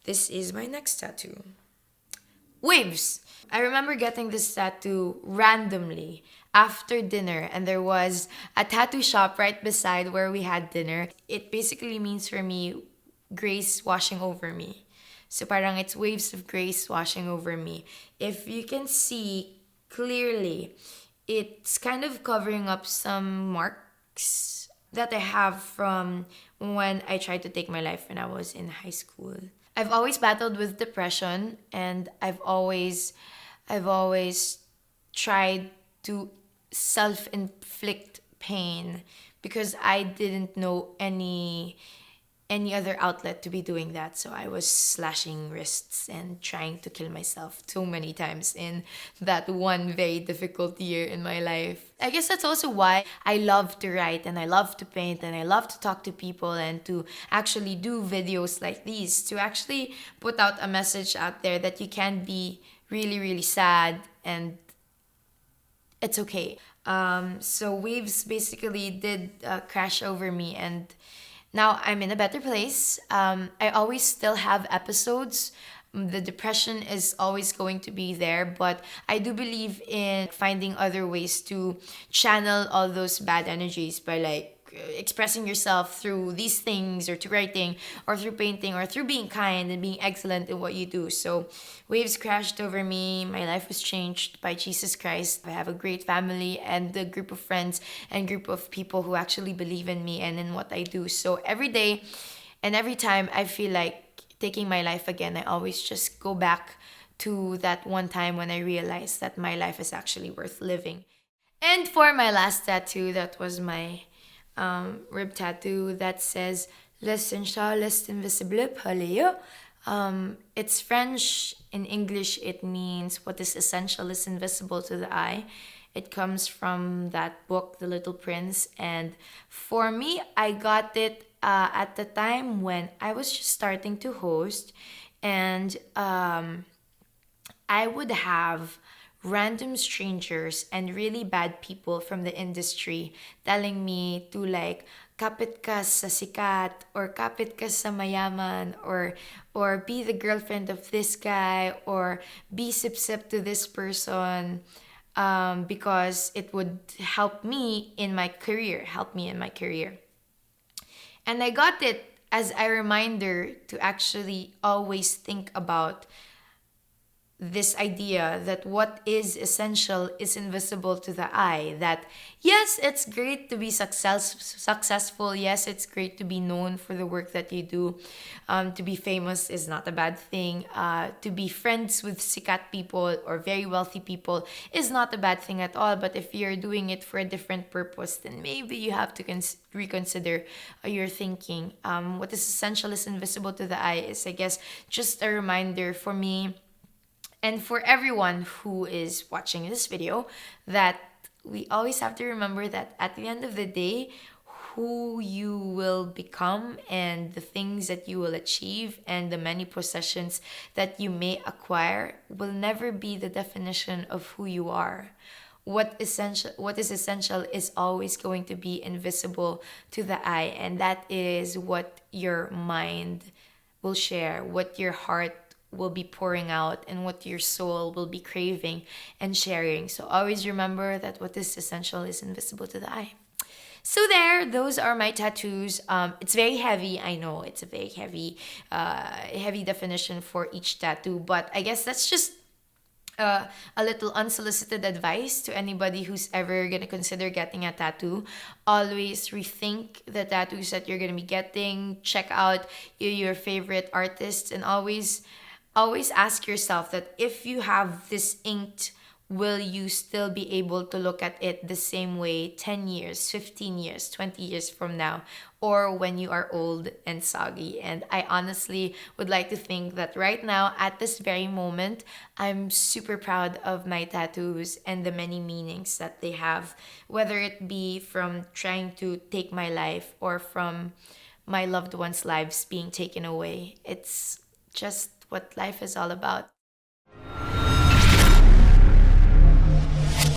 This is my next tattoo. Waves! I remember getting this tattoo randomly after dinner, and there was a tattoo shop right beside where we had dinner. It basically means for me, grace washing over me. So parang it's waves of grace washing over me. If you can see clearly, it's kind of covering up some marks that I have from when I tried to take my life when I was in high school. I've always battled with depression, and I've always tried to self-inflict pain because I didn't know any other outlet to be doing that. So I was slashing wrists and trying to kill myself so many times in that one very difficult year in my life. I guess that's also why I love to write and I love to paint and I love to talk to people and to actually do videos like these, to actually put out a message out there that you can be really, really sad and it's okay. So waves basically did crash over me, and now I'm in a better place. I always still have episodes. The depression is always going to be there, but I do believe in finding other ways to channel all those bad energies by like expressing yourself through these things or to writing or through painting or through being kind and being excellent in what you do. So waves crashed over me. My life was changed by Jesus Christ. I have a great family and a group of friends and group of people who actually believe in me and in what I do. So every day and every time I feel like taking my life again, I always just go back to that one time when I realized that my life is actually worth living. And for my last tattoo, that was my rib tattoo that says L'essential est invisible pour les. It's French. In English, it means what is essential is invisible to the eye. It comes from that book, The Little Prince. And for me, I got it at the time when I was just starting to host. And I would have random strangers and really bad people from the industry telling me to like kapit ka sa sikat or kapit ka sa mayaman or be the girlfriend of this guy or be sip to this person, because it would help me in my career. And I got it as a reminder to actually always think about this idea that what is essential is invisible to the eye. That yes, it's great to be successful. Yes, it's great to be known for the work that you do. To be famous is not a bad thing. To be friends with sikat people or very wealthy people is not a bad thing at all. But if you're doing it for a different purpose, then maybe you have to reconsider your thinking. What is essential is invisible to the eye is, I guess, just a reminder for me and for everyone who is watching this video, that we always have to remember that at the end of the day, who you will become and the things that you will achieve and the many possessions that you may acquire will never be the definition of who you are. What is essential is always going to be invisible to the eye, and that is what your mind will share, what your heart will be pouring out, and what your soul will be craving and sharing. So always remember that what is essential is invisible to the eye. So those are my tattoos. It's very heavy. I know it's a very heavy definition for each tattoo, but I guess that's just a little unsolicited advice to anybody who's ever gonna consider getting a tattoo. Always rethink the tattoos that you're gonna be getting. Check out your favorite artists, and always ask yourself that if you have this inked, will you still be able to look at it the same way 10 years, 15 years, 20 years from now, or when you are old and soggy? And I honestly would like to think that right now, at this very moment, I'm super proud of my tattoos and the many meanings that they have, whether it be from trying to take my life or from my loved ones' lives being taken away. It's just what life is all about.